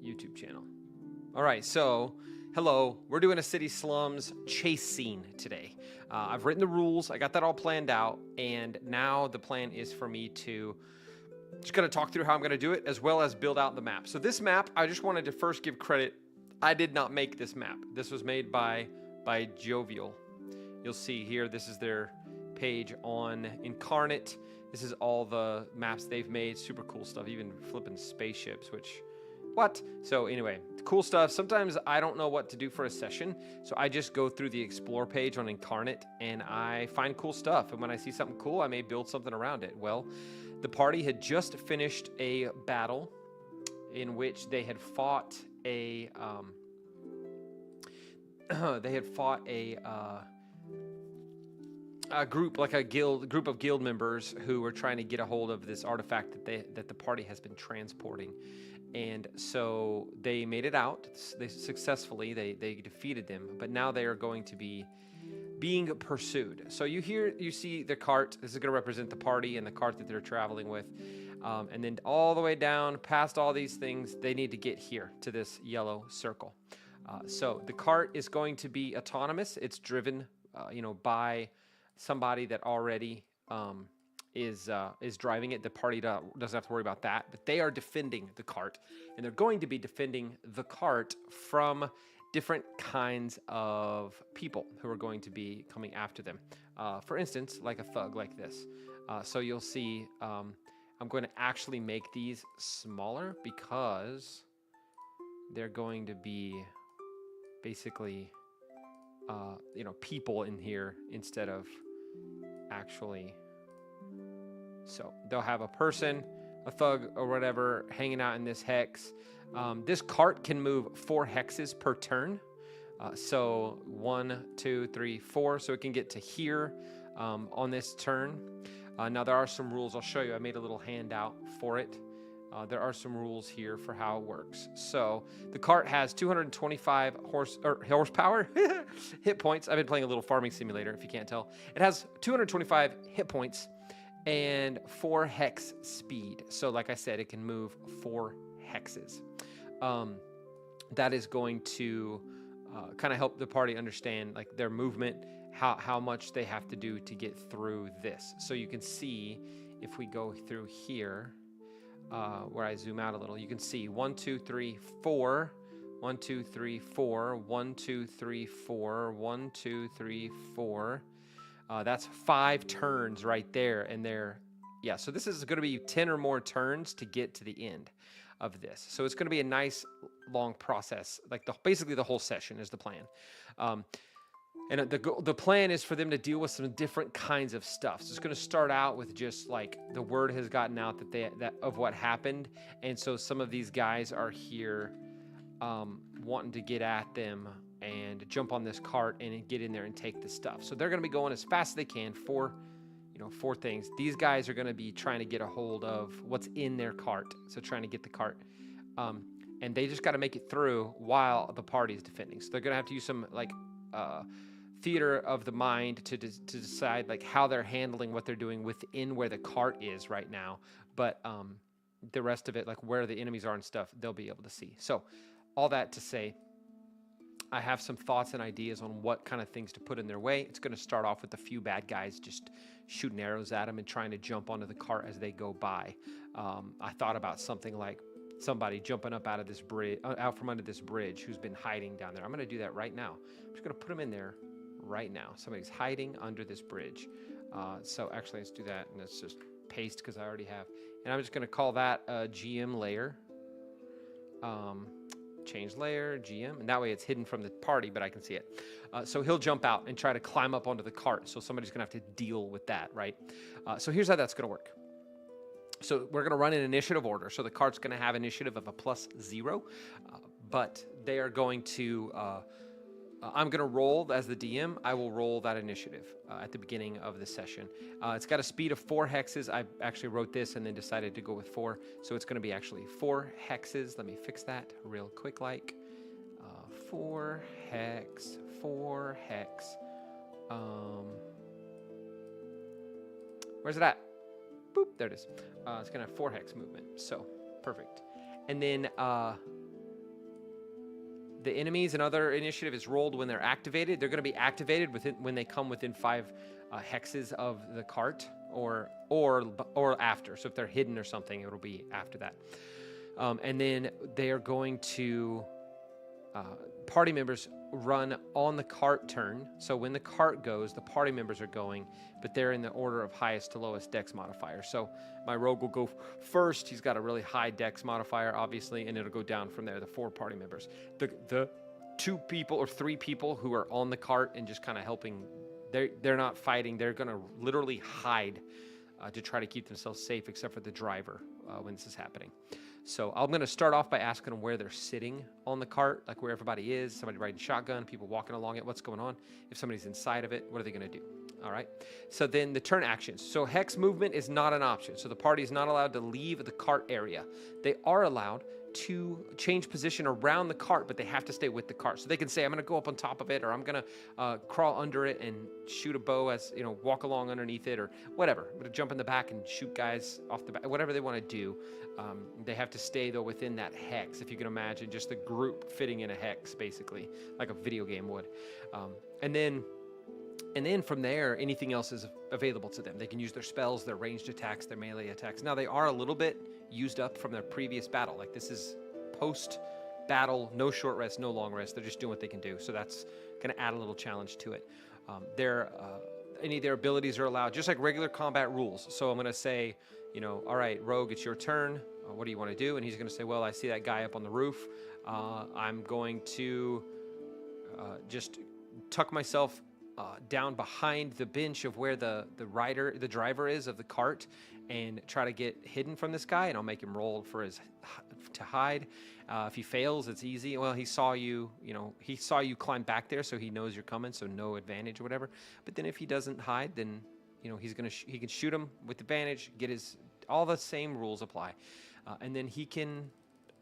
YouTube channel. All right, so hello. We're doing a city slums chase scene today. I've written the rules. I got that all planned out, and now the plan is for me to just going to talk through how I'm going to do it, as well as build out the map. So this map, I just wanted to first give credit. I did not make this map. This was made by Jovial. You'll see here, this is their page on Incarnate. This is all the maps they've made. Super cool stuff, even flipping spaceships, which, what? So anyway, cool stuff. Sometimes I don't know what to do for a session, so I just go through the Explore page on Incarnate, and I find cool stuff. And when I see something cool, I may build something around it. Well, the party had just finished a battle in which they had fought a group of guild members who were trying to get a hold of this artifact that the party has been transporting. And so they made it out. They successfully they defeated them, but now they are going to be being pursued. So you see the cart. This is going to represent the party and the cart that they're traveling with. And then all the way down past all these things, they need to get here to this yellow circle. So the cart is going to be autonomous. It's driven, by somebody that already is driving it. The party doesn't have to worry about that, but they are defending the cart, and they're going to be defending the cart from different kinds of people who are going to be coming after them. For instance, like a thug like this. So you'll see I'm going to actually make these smaller because they're going to be basically people in here instead of actually. So they'll have a person, a thug or whatever, hanging out in this hex. This cart can move 4 hexes per turn. So 1, 2, 3, 4. So it can get to here on this turn. Now there are some rules I'll show you. I made a little handout for it. There are some rules here for how it works. So the cart has 225 horsepower, hit points. I've been playing a little farming simulator, if you can't tell. It has 225 hit points and 4 hex speed. So like I said, it can move 4 hexes. That is going to kind of help the party understand like their movement, how much they have to do to get through this. So you can see if we go through here, where I zoom out a little, you can see 1, 2, 3, 4, 1, 2, 3, 4, 1, 2, 3, 4, 1, 2, 3, 4. That's 5 turns right there, and so this is going to be 10 or more turns to get to the end of this. So it's going to be a nice long process, like basically the whole session is the plan. And the plan is for them to deal with some different kinds of stuff. So it's going to start out with just like the word has gotten out that of what happened, and so some of these guys are here wanting to get at them and jump on this cart and get in there and take the stuff. So they're going to be going as fast as they can for 4 things. These guys are going to be trying to get a hold of what's in their cart, so trying to get the cart. And they just got to make it through while the party is defending. So they're going to have to use some like theater of the mind to decide like how they're handling what they're doing within where the cart is right now. But the rest of it, like where the enemies are and stuff, they'll be able to see. So all that to say, I have some thoughts and ideas on what kind of things to put in their way. It's going to start off with a few bad guys just shooting arrows at them and trying to jump onto the cart as they go by. I thought about something like somebody jumping up out of this bridge, out from under this bridge, who's been hiding down there. I'm going to do that right now. I'm just going to put them in there right now. Somebody's hiding under this bridge. So actually, let's do that, and let's just paste because I already have. And I'm just going to call that a GM layer. Change layer, GM, and that way it's hidden from the party, but I can see it. So he'll jump out and try to climb up onto the cart. So somebody's going to have to deal with that, right? So here's how that's going to work. So we're going to run in initiative order. So the cart's going to have initiative of a +0, but they are going to, I'm going to roll as the DM. I will roll that initiative at the beginning of the session. It's got a speed of 4 hexes. I actually wrote this and then decided to go with 4. So it's going to be actually 4 hexes. Let me fix that real quick. 4 hex, 4 hex. Where's it at? Boop, there it is. It's going to have 4 hex movement. So perfect. And then The enemies and other initiative is rolled when they're activated. They're going to be activated when they come within 5 hexes of the cart, or after. So if they're hidden or something, it'll be after that. And then they are going to party members run on the cart turn. So when the cart goes, the party members are going, but they're in the order of highest to lowest dex modifier. So my rogue will go first. He's got a really high dex modifier, obviously, and it'll go down from there, the 4 party members. The 2 people or 3 people who are on the cart and just kind of helping, they're not fighting. They're going to literally hide to try to keep themselves safe, except for the driver when this is happening. So I'm going to start off by asking them where they're sitting on the cart, like where everybody is, somebody riding shotgun, people walking along it, what's going on. If somebody's inside of it, what are they going to do? All right. So then the turn actions. So hex movement is not an option. So the party is not allowed to leave the cart area. They are allowed to change position around the cart, but they have to stay with the cart. So they can say, I'm going to go up on top of it, or I'm going to crawl under it and shoot a bow as, walk along underneath it, or whatever. I'm going to jump in the back and shoot guys off the back, whatever they want to do. They have to stay, though, within that hex. If you can imagine just the group fitting in a hex, basically, like a video game would. And then from there, anything else is available to them. They can use their spells, their ranged attacks, their melee attacks. Now, they are a little bit used up from their previous battle. Like, this is post-battle, no short rest, no long rest. They're just doing what they can do. So that's going to add a little challenge to it. Any of their abilities are allowed, just like regular combat rules. So I'm going to say, all right, Rogue, it's your turn. What do you want to do? And he's going to say, well, I see that guy up on the roof. I'm going to just tuck myself down behind the bench of where the driver is of the cart, and try to get hidden from this guy, and I'll make him roll to hide. If he fails, it's easy. Well, he saw you climb back there, so he knows you're coming, so no advantage or whatever. But then if he doesn't hide, then he can shoot him with advantage, all the same rules apply. And then he can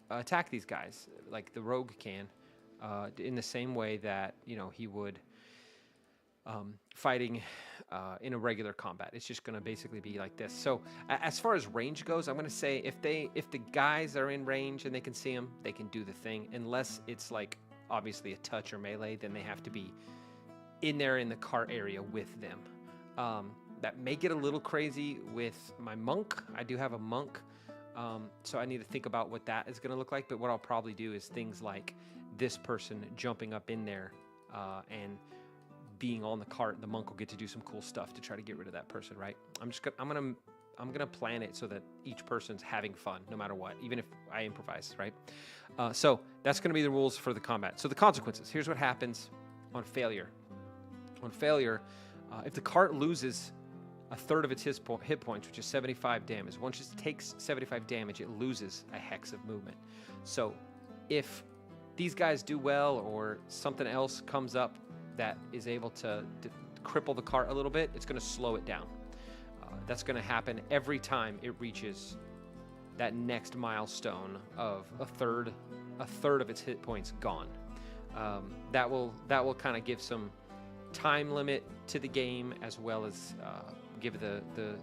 attack these guys like the rogue can, in the same way that he would fighting in a regular combat. It's just going to basically be like this. So as far as range goes, I'm going to say if the guys are in range and they can see them, they can do the thing. Unless it's like obviously a touch or melee, then they have to be in there in the cart area with them. That may get a little crazy with my monk. I do have a monk, so I need to think about what that is going to look like. But what I'll probably do is things like this person jumping up in there and being on the cart. The monk will get to do some cool stuff to try to get rid of that person, right? I'm gonna plan it so that each person's having fun no matter what, even if I improvise, right? So that's gonna be the rules for the combat. So the consequences. Here's what happens on failure. On failure, if the cart loses a third of its hit points, which is 75 damage. Once it takes 75 damage, it loses a hex of movement. So if these guys do well or something else comes up that is able to cripple the cart a little bit, it's going to slow it down. That's going to happen every time it reaches that next milestone of a third of its hit points gone. That will kind of give some time limit to the game, as well as give the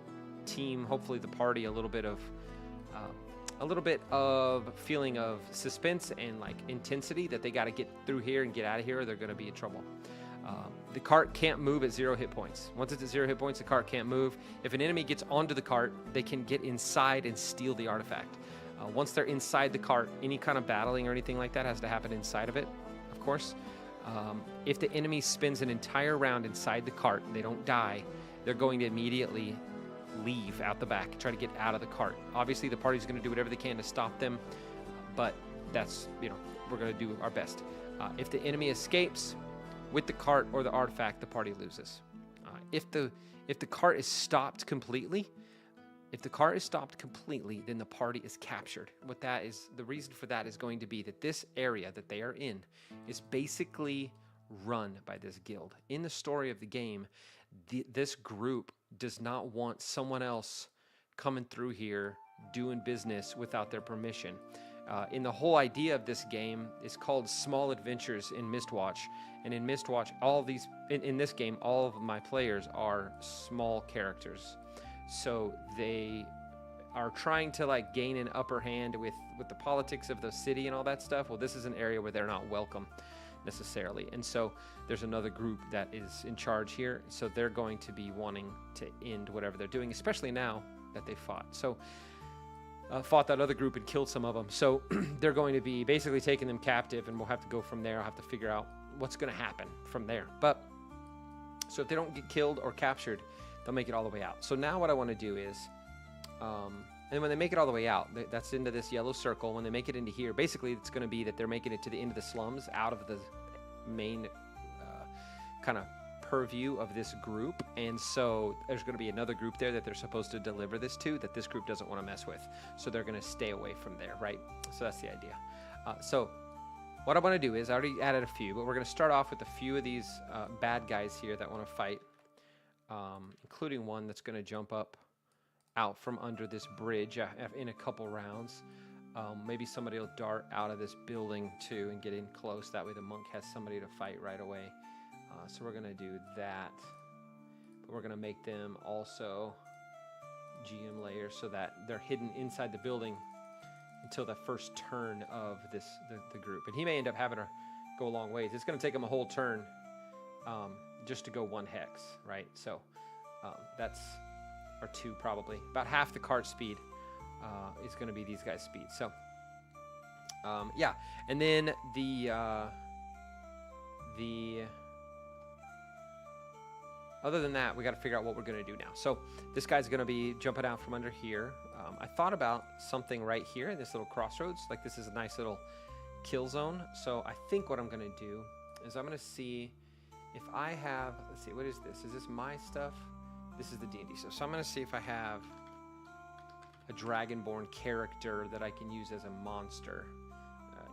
team, hopefully the party, a little bit of feeling of suspense and like intensity that they got to get through here and get out of here, or they're going to be in trouble. The cart can't move at 0 hit points. Once it's at 0 hit points, the cart can't move. If an enemy gets onto the cart, they can get inside and steal the artifact. Once they're inside the cart, any kind of battling or anything like that has to happen inside of it, of course. If the enemy spends an entire round inside the cart and they don't die, they're going to immediately leave out the back, try to get out of the cart. Obviously, the party's going to do whatever they can to stop them, but that's, we're going to do our best. If the enemy escapes with the cart or the artifact, the party loses. If the cart is stopped completely, then the party is captured. The reason for that is going to be that this area that they are in is basically run by this guild. In the story of the game, this group does not want someone else coming through here doing business without their permission. In the whole idea of this game is called Small Adventures in Mistwatch. And in Mistwatch, in this game, all of my players are small characters. So they are trying to like gain an upper hand with the politics of the city and all that stuff. Well, this is an area where they're not welcome necessarily, and so there's another group that is in charge here, so they're going to be wanting to end whatever they're doing, especially now that they fought that other group and killed some of them. So they're going to be basically taking them captive, and we'll have to go from there. I'll have to figure out what's going to happen from there. But so if they don't get killed or captured, they'll make it all the way out. So now what I want to do is, and when they make it all the way out, that's into this yellow circle. When they make it into here, basically it's going to be that they're making it to the end of the slums, out of the main kind of purview of this group. And so there's going to be another group there that they're supposed to deliver this to, that this group doesn't want to mess with. So they're going to stay away from there, right? So that's the idea. So what I want to do is, I already added a few, but we're going to start off with a few of these bad guys here that want to fight, including one that's going to jump up out from under this bridge in a couple rounds. Maybe somebody will dart out of this building too and get in close. That way the monk has somebody to fight right away. So we're going to do that. But we're going to make them also GM layers so that they're hidden inside the building until the first turn of the group. And he may end up having to go a long ways. It's going to take him a whole turn just to go one hex, right? So that's our 2 probably. About half the cart speed is going to be these guys' speed. So yeah, and then the other than that, we got to figure out what we're going to do now. So this guy's going to be jumping out from under here. I thought about something right here in this little crossroads. Like, this is a nice little kill zone. So I think what I'm going to do is I'm going to see if I have, let's see, what is this? Is this my stuff? This is the D&D stuff. So I'm going to see if I have a Dragonborn character that I can use as a monster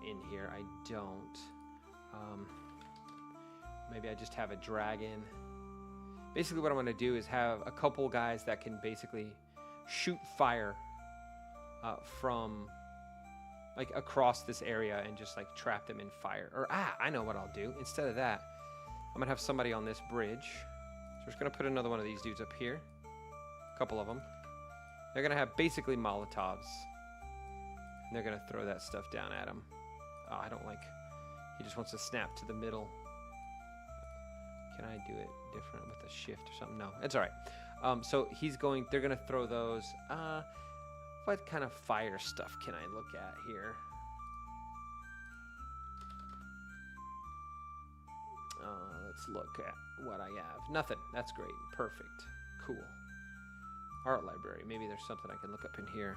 in here. I don't. Maybe I just have a dragon. Basically what I'm going to do is have a couple guys that can basically shoot fire from like across this area and just like trap them in fire. Or I know what I'll do. Instead of that, I'm going to have somebody on this bridge. So we're just going to put another one of these dudes up here. A couple of them. They're going to have basically Molotovs. And they're going to throw that stuff down at him. Oh, I don't like... He just wants to snap to the middle. Can I do it different with a shift or something? No, it's all right. So they're going to throw those. What kind of fire stuff can I look at here? Let's look at what I have. Nothing. That's great. Perfect. Cool. Art library. Maybe there's something I can look up in here.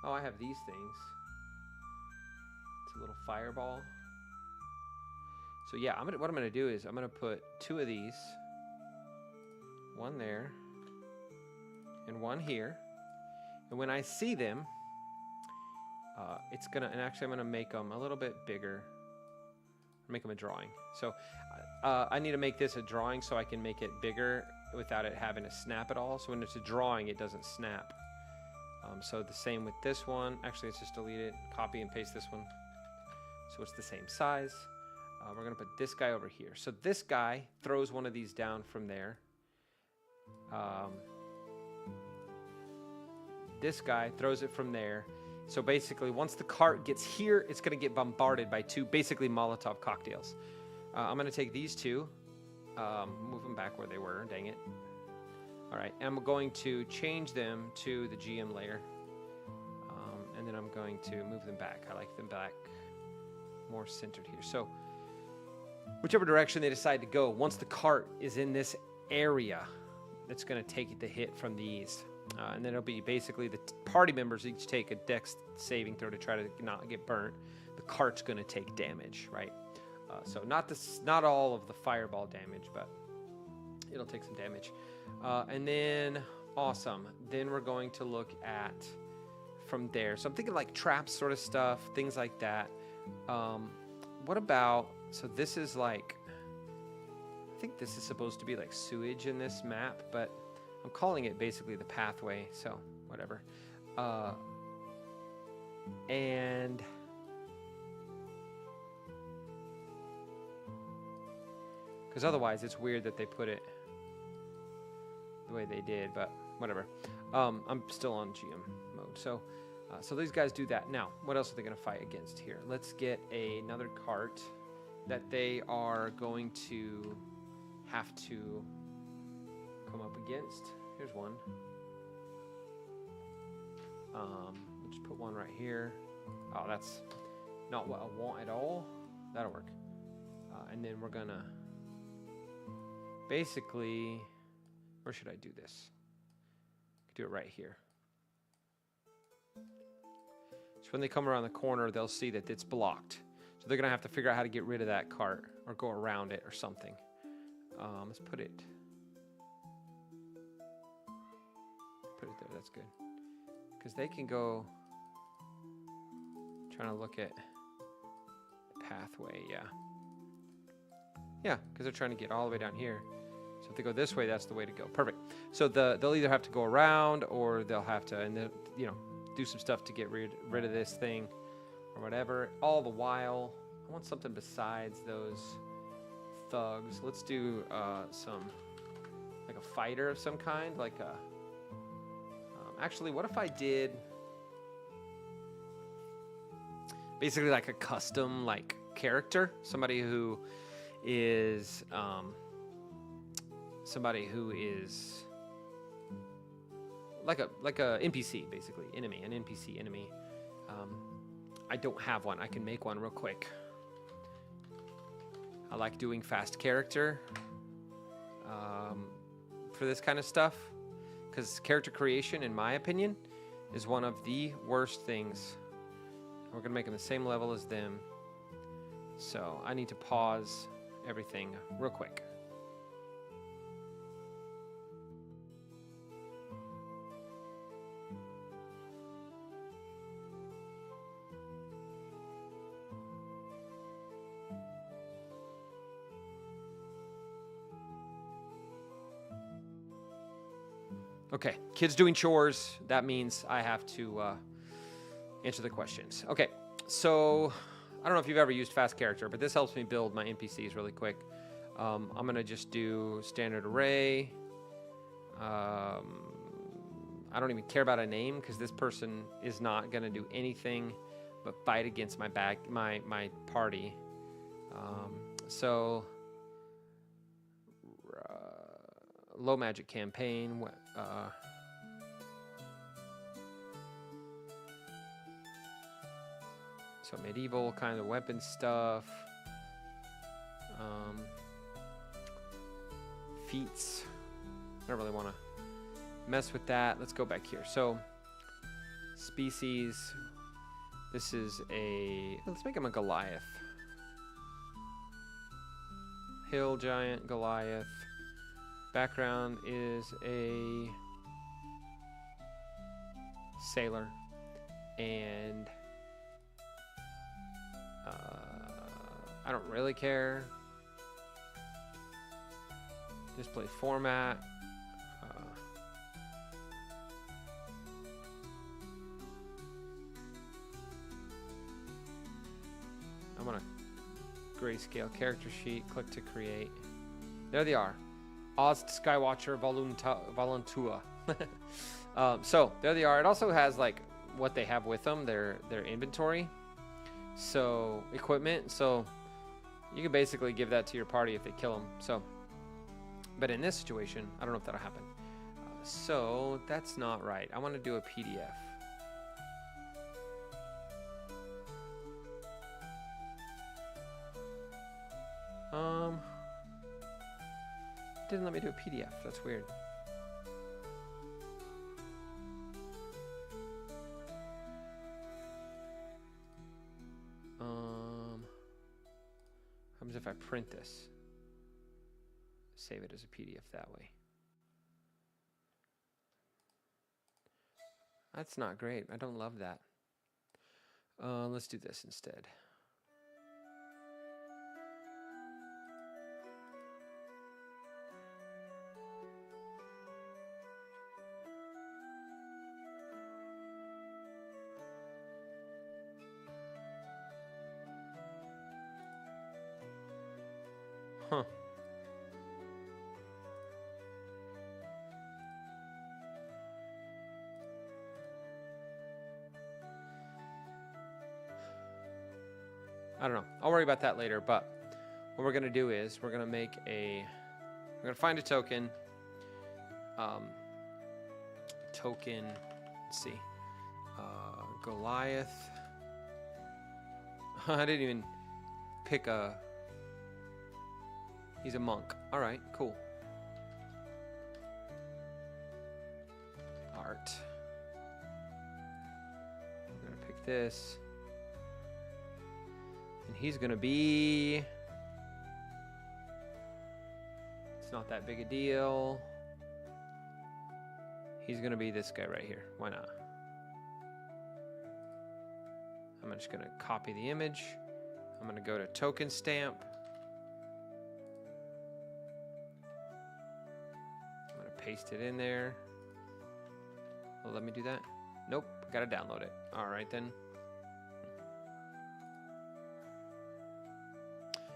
Oh, I have these things. It's a little fireball. So yeah, what I'm gonna do is I'm gonna put 2 of these, one there, and one here. And when I see them, and actually I'm gonna make them a little bit bigger. Make them a drawing. So I need to make this a drawing so I can make it bigger without it having to snap at all. So when it's a drawing, it doesn't snap. So the same with this one. Actually, let's just delete it, copy and paste this one. So it's the same size. We're going to put this guy over here. So this guy throws one of these down from there. This guy throws it from there. So basically, once the cart gets here, it's going to get bombarded by 2 basically Molotov cocktails. I'm going to take these 2, move them back where they were, dang it. All right, and I'm going to change them to the GM layer. And then I'm going to move them back. I like them back more centered here. So whichever direction they decide to go, once the cart is in this area, it's going to take the hit from these. And then it'll be basically the party members each take a dex saving throw to try to not get burnt. The cart's going to take damage, right? So not all of the fireball damage, but it'll take some damage. And then, awesome. Then we're going to look at from there. So I'm thinking like traps sort of stuff, things like that. What about, so this is like, I think this is supposed to be like sewage in this map, but I'm calling it basically the pathway, so whatever. And because otherwise it's weird that they put it the way they did, but whatever. I'm still on GM mode. So these guys do that. Now, what else are they going to fight against here? Let's get another cart that they are going to have to come up against. Here's one. We'll just put one right here. Oh, that's not what I want at all. That'll work. And then we're gonna basically, where should I do this? Do it right here. So when they come around the corner, they'll see that it's blocked. So they're gonna have to figure out how to get rid of that cart or go around it or something. Let's put it there. That's good. Because they can go, trying to look at the pathway, yeah. Yeah, because they're trying to get all the way down here. So if they go this way, that's the way to go. Perfect. So they'll either have to go around or they'll have to, and do some stuff to get rid of this thing or whatever. All the while, I want something besides those thugs. Let's do some, like a fighter of some kind, like a, actually, what if I did basically like a custom like character, somebody who is like a NPC, basically an NPC enemy. I don't have one. I can make one real quick. I like doing fast character for this kind of stuff, because character creation, in my opinion, is one of the worst things. We're gonna make them the same level as them. So I need to pause everything real quick. Okay, kids doing chores. That means I have to answer the questions. Okay, so I don't know if you've ever used fast character, but this helps me build my NPCs really quick. I'm gonna just do standard array. I don't even care about a name because this person is not gonna do anything but fight against my party. So low magic campaign. So medieval kind of weapon stuff. Feats. I don't really want to mess with that. Let's go back here. So species. This is let's make him a Goliath. Hill giant Goliath. Background is a sailor, and I don't really care. Display format. I'm gonna grayscale character sheet. Click to create. There they are. Oz Skywatcher Voluntua. So there they are. It also has like what they have with them, their inventory. So equipment. So you can basically give that to your party if they kill them. So, but in this situation, I don't know if that'll happen. So that's not right. I want to do a PDF. Didn't let me do a PDF. That's weird. What happens if I print this? Save it as a PDF that way. That's not great. I don't love that. Let's do this instead. Huh. I don't know. I'll worry about that later. But what we're gonna do is we're gonna find a token. Token. Let's see. Goliath. I didn't even pick a. He's a monk. All right, cool. Art. I'm gonna pick this. And he's gonna be. It's not that big a deal. He's gonna be this guy right here. Why not? I'm just gonna copy the image. I'm gonna go to token stamp. I'm gonna paste it in there. Well, let me do that. Nope, gotta download it. All right then.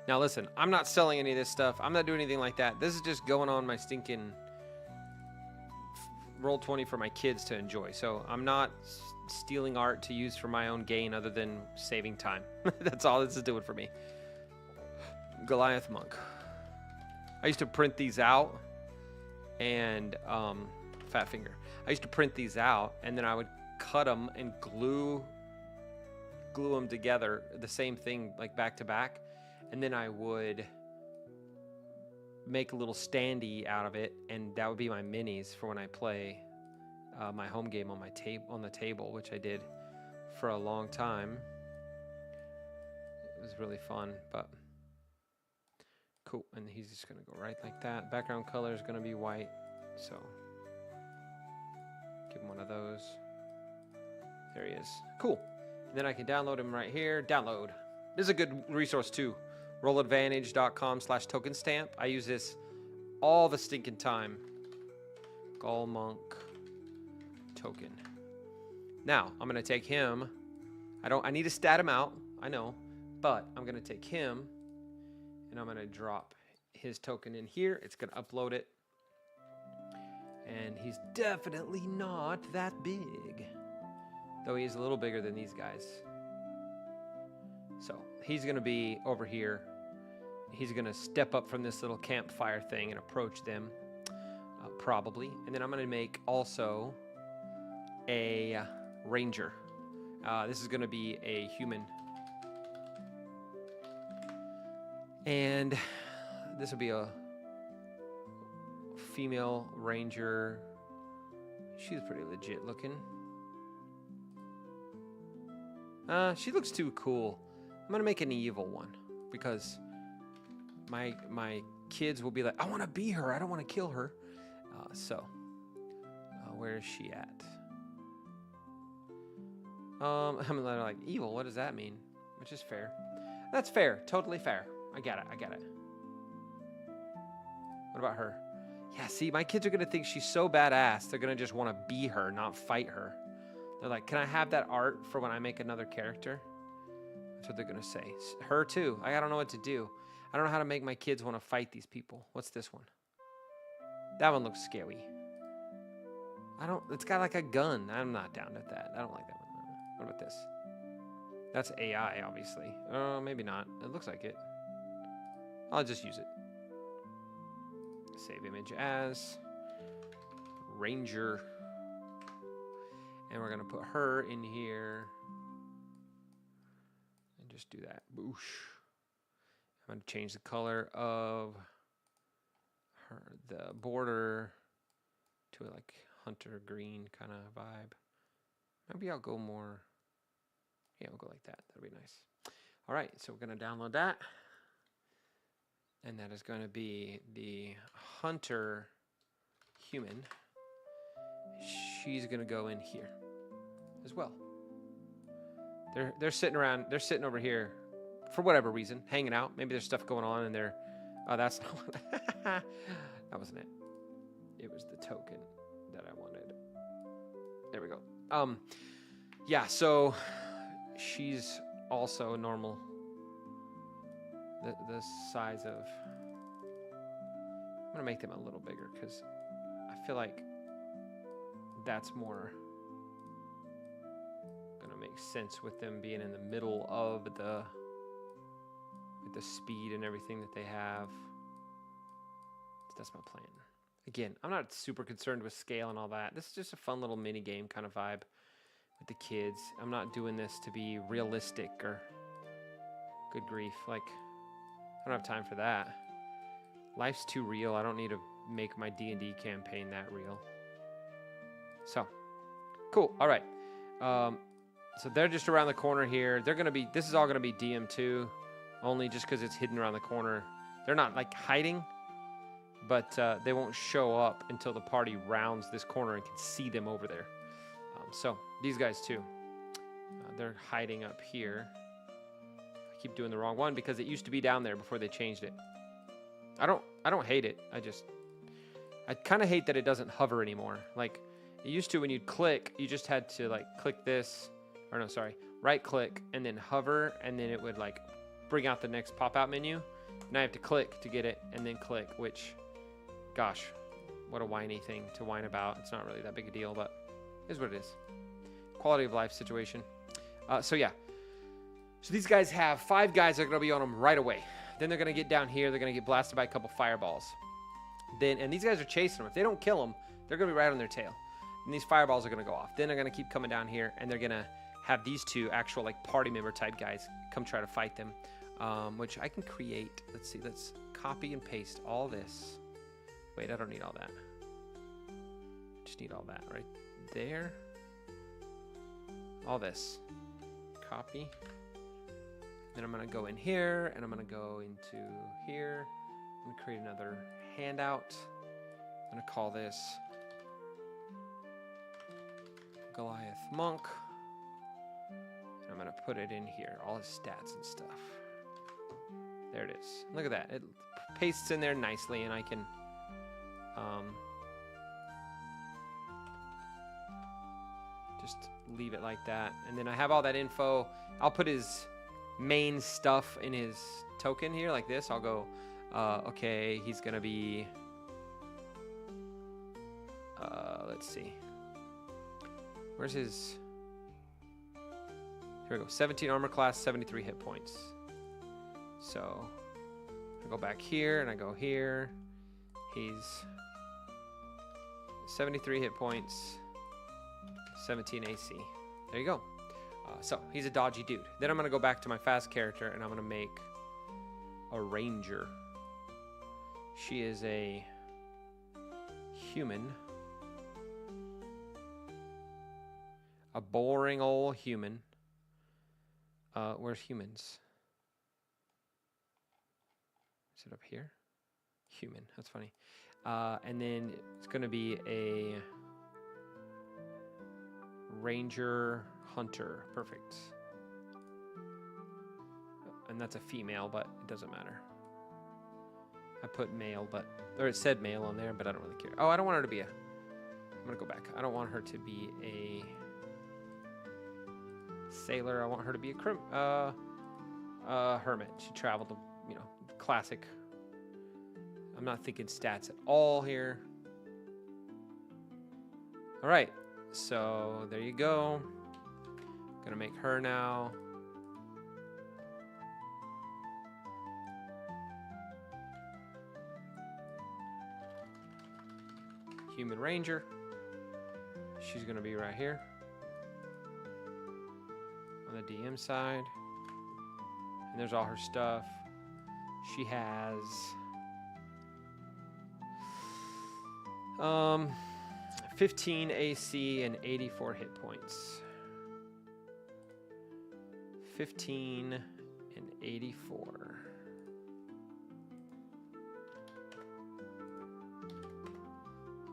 Now listen, I'm not selling any of this stuff. I'm not doing anything like that. This is just going on my stinking Roll20 for my kids to enjoy. So I'm not stealing art to use for my own gain other than saving time. That's all this is doing for me. Goliath Monk. I used to print these out and fat finger. I used to print these out and then I would cut them and glue them together, the same thing, like back to back. And then I would make a little standee out of it, and that would be my minis for when I play my home game on the table, which I did for a long time. It was really fun, but cool. And he's just gonna go right like that. Background color is gonna be white, so give him one of those. There he is. Cool. And then I can download him right here. Download. This is a good resource too. rolladvantage.com/token stamp. I use this all the stinking time. Gall Monk token. Now I'm gonna take him. I need to stat him out, I know, but I'm gonna take him and I'm gonna drop his token in here. It's gonna upload it. And he's definitely not that big, though he is a little bigger than these guys. So he's going to be over here. He's going to step up from this little campfire thing and approach them, probably. And then I'm going to make also a ranger. This is going to be a human. And this will be a female ranger. She's pretty legit looking. She looks too cool. I'm gonna make an evil one because my kids will be like, I want to be her. I don't want to kill her. Where is she at? I'm like, evil. What does that mean? Which is fair. That's fair. Totally fair. I get it. What about her? Yeah, see, my kids are gonna think she's so badass. They're gonna just want to be her, not fight her. They're like, can I have that art for when I make another character? That's what they're going to say. Her too. I don't know what to do. I don't know how to make my kids want to fight these people. What's this one? That one looks scary. It's got like a gun. I'm not down with that. I don't like that one. What about this? That's AI, obviously. Maybe not. It looks like it. I'll just use it. Save image as Ranger. And we're going to put her in here. And just do that. Boosh. I'm going to change the color of the border to a like hunter green kind of vibe. Maybe I'll go more. Yeah, we'll go like that. That'll be nice. All right, so we're going to download that. And that is going to be the hunter human. She's going to go in here as well. They're sitting around. They're sitting over here for whatever reason, hanging out. Maybe there's stuff going on, and they're. Oh, that's not. That wasn't it. It was the token that I wanted. There we go. Yeah. So she's also normal. The size of. I'm gonna make them a little bigger because I feel like that's more gonna make sense with them being in the middle of the with the speed and everything that they have. That's my plan. Again, I'm not super concerned with scale and all that. This is just a fun little mini game kind of vibe with the kids. I'm not doing this to be realistic or good grief. Like, I don't have time for that. Life's too real. I don't need to make my D&D campaign that real. So, cool. All right. So they're just around the corner here. They're going to be, this is all going to be DM2 only just because it's hidden around the corner. They're not like hiding, but they won't show up until the party rounds this corner and can see them over there. So these guys too, they're hiding up here. I keep doing the wrong one because it used to be down there before they changed it. I don't hate it. I kind of hate that it doesn't hover anymore. Like it used to when you'd click, you just had to like click this, or no, sorry, right click and then hover, and then it would like bring out the next pop-out menu. Now I have to click to get it and then click, which, gosh, what a whiny thing to whine about. It's not really that big a deal, but it is what it is. Quality of life situation. So yeah. So these guys have 5 guys that are going to be on them right away. Then they're going to get down here. They're going to get blasted by a couple fireballs. And these guys are chasing them. If they don't kill them, they're going to be right on their tail. And these fireballs are going to go off. Then they're going to keep coming down here, and they're going to have these 2 actual like party member type guys come try to fight them, which I can create. Let's see. Let's copy and paste all this. Wait, I don't need all that. Just need all that right there. All this. Copy. Then I'm going to go in here, and I'm going to go into here. I'm going to create another handout. I'm going to call this Goliath Monk. And I'm going to put it in here, all his stats and stuff. There it is. Look at that. It pastes in there nicely, and I can just leave it like that. And then I have all that info. I'll put his main stuff in his token here like this. I'll go, okay, he's going to be, let's see. Where's his, here we go, 17 armor class, 73 hit points. So I go back here and I go here. He's 73 hit points, 17 AC. There you go. So he's a dodgy dude. Then I'm going to go back to my fast character and I'm going to make a ranger. She is a human. A boring old human. Where's humans? Is it up here? Human. That's funny. And then it's going to be a ranger hunter. Perfect. And that's a female, but it doesn't matter. I put male, or it said male on there, but I don't really care. Oh, I don't want her to be I'm going to go back. I don't want her to be a sailor. I want her to be a hermit. She traveled, classic. I'm not thinking stats at all here. All right. So there you go. Gonna make her now. Human Ranger. She's gonna be right here on the DM side. And there's all her stuff. She has 15 AC and 84 hit points. 15 and 84.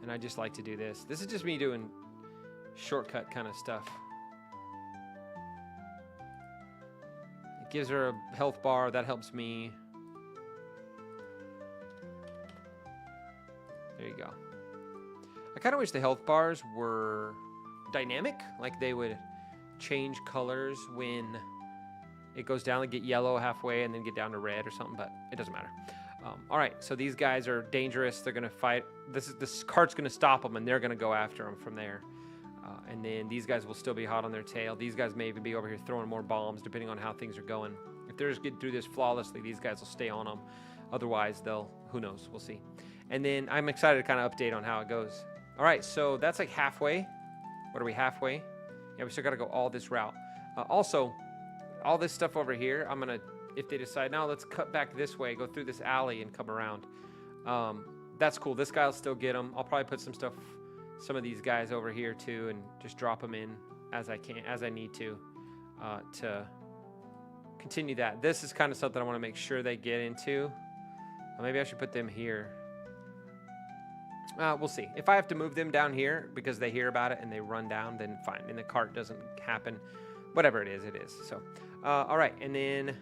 And I just like to do this. This is just me doing shortcut kind of stuff. It gives her a health bar. That helps me. There you go. I kind of wish the health bars were dynamic. Like they would change colors when it goes down and get yellow halfway and then get down to red or something, but it doesn't matter. All right, so these guys are dangerous. They're going to fight. This cart's going to stop them, and they're going to go after them from there. And then these guys will still be hot on their tail. These guys may even be over here throwing more bombs, depending on how things are going. If they're just getting through this flawlessly, these guys will stay on them. Otherwise, they'll, who knows, we'll see. And then I'm excited to kind of update on how it goes. All right, so that's like halfway. What are we, halfway? Yeah, we still got to go all this route. Also, all this stuff over here, I'm going to, if they decide, now let's cut back this way, go through this alley and come around. That's cool. This guy will still get them. I'll probably put some of these guys over here too, and just drop them in as I need to continue that. This is kind of something I want to make sure they get into. Maybe I should put them here. We'll see. If I have to move them down here because they hear about it and they run down, then fine. And the cart doesn't happen. Whatever it is, it is. So, all right. And then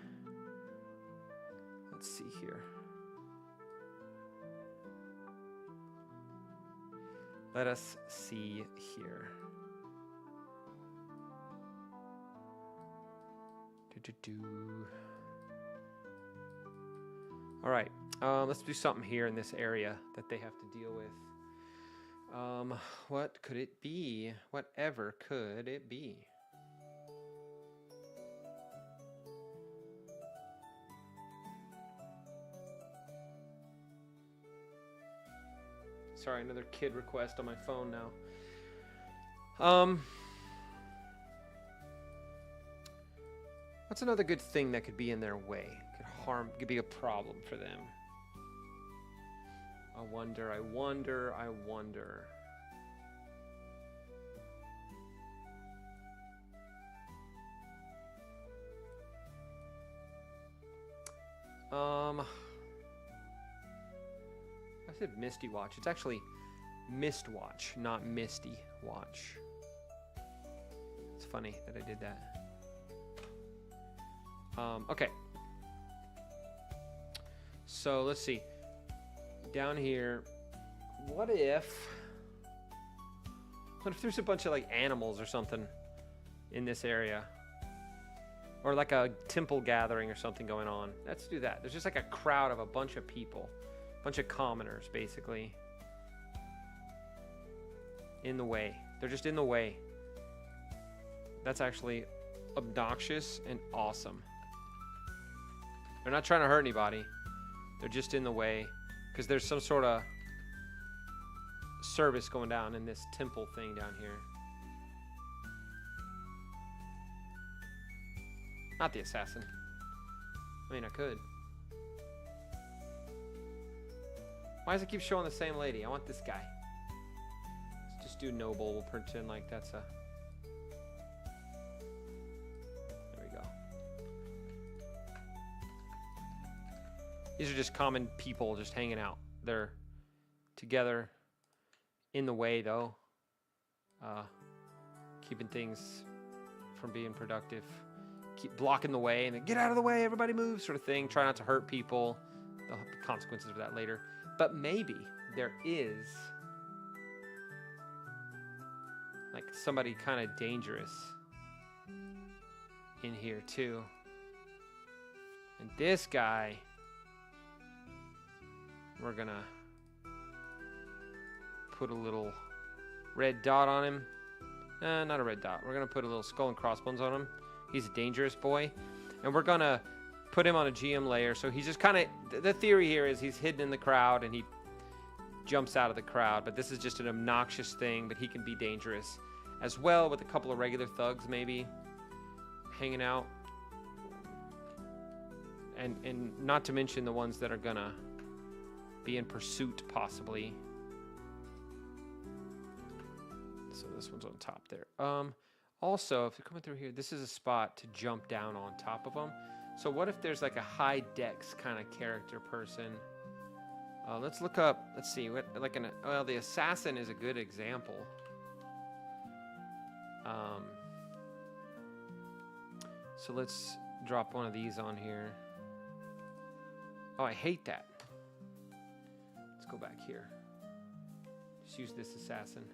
let's see here. Let us see here. All right, let's do something here in this area that they have to deal with. What could it be? Whatever could it be? Sorry, another kid request on my phone now. What's another good thing that could be in their way? Could be a problem for them. I wonder. I said Misty Watch. It's actually Mist Watch, not Misty Watch. It's funny that I did that. Okay. So let's see. Down here, what if there's a bunch of like animals or something in this area? Or like a temple gathering or something going on. Let's do that. There's just like a crowd of a bunch of people. A bunch of commoners, basically. In the way. They're just in the way. That's actually obnoxious and awesome. They're not trying to hurt anybody. They're just in the way. Because there's some sort of service going down in this temple thing down here. Not the assassin. I mean, I could. Why does it keep showing the same lady? I want this guy. Let's just do noble. We'll pretend like that's a... There we go. These are just common people just hanging out. They're together in the way, though. Keeping things from being productive. Keep blocking the way and then get out of the way, everybody move, sort of thing. Try not to hurt people. They'll have the consequences of that later. But maybe there is like somebody kind of dangerous in here too. And this guy, we're gonna put a little red dot on him. Not a red dot. We're gonna put a little skull and crossbones on him. He's a dangerous boy. And we're gonna put him on a GM layer. So he's just kind of, the theory here is he's hidden in the crowd and he jumps out of the crowd. But this is just an obnoxious thing, but he can be dangerous as well, with a couple of regular thugs maybe hanging out. And not to mention the ones that are gonna be in pursuit possibly. So this one's on top there. Also, if you're coming through here, this is a spot to jump down on top of them. So what if there's like a high dex kind of character person? Let's look up, let's see, what like well, the assassin is a good example. So let's drop one of these on here. Oh, I hate that. Let's go back here. Just use this assassin.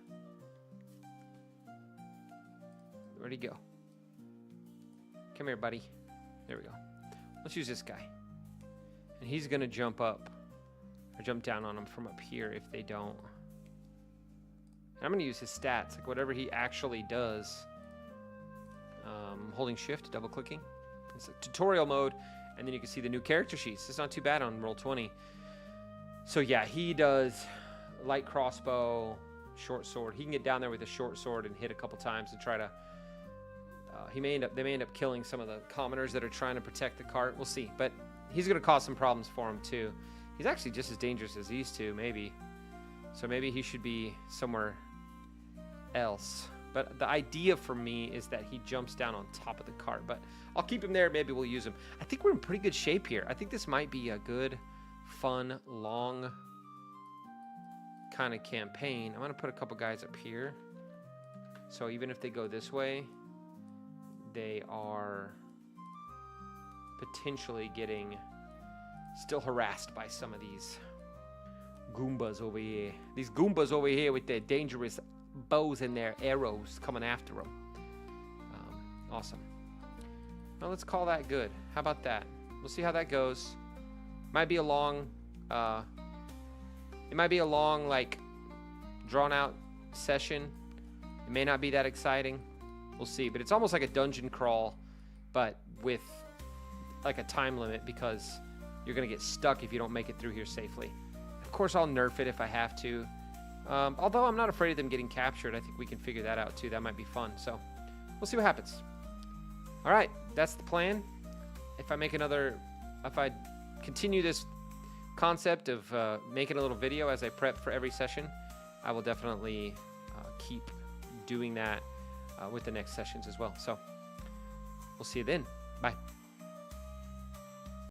Where'd he go? Come here, buddy. There we go. Let's use this guy. And he's going to jump up or jump down on him from up here if they don't. And I'm going to use his stats, like whatever he actually does. Holding shift, double clicking. It's a tutorial mode, and then you can see the new character sheets. It's not too bad on Roll20. So yeah, he does light crossbow, short sword. He can get down there with a short sword and hit a couple times and try to. They may end up killing some of the commoners that are trying to protect the cart. We'll see, but he's going to cause some problems for him too. He's actually just as dangerous as these two, maybe. So maybe he should be somewhere else. But the idea for me is that he jumps down on top of the cart. But I'll keep him there. Maybe we'll use him. I think we're in pretty good shape here. I think this might be a good, fun, long kind of campaign. I'm going to put a couple guys up here. So even if they go this way, they are potentially getting still harassed by some of these Goombas over here. These Goombas over here with their dangerous bows and their arrows coming after them. Awesome. Well, let's call that good. How about that? We'll see how that goes. Might be a long, it might be a long, like, drawn out session. It may not be that exciting. We'll see. But it's almost like a dungeon crawl, but with like a time limit, because you're going to get stuck if you don't make it through here safely. Of course, I'll nerf it if I have to. Although I'm not afraid of them getting captured. I think we can figure that out too. That might be fun. So we'll see what happens. All right, that's the plan. If I continue this concept of making a little video as I prep for every session, I will definitely keep doing that with the next sessions as well. So we'll see you then. Bye.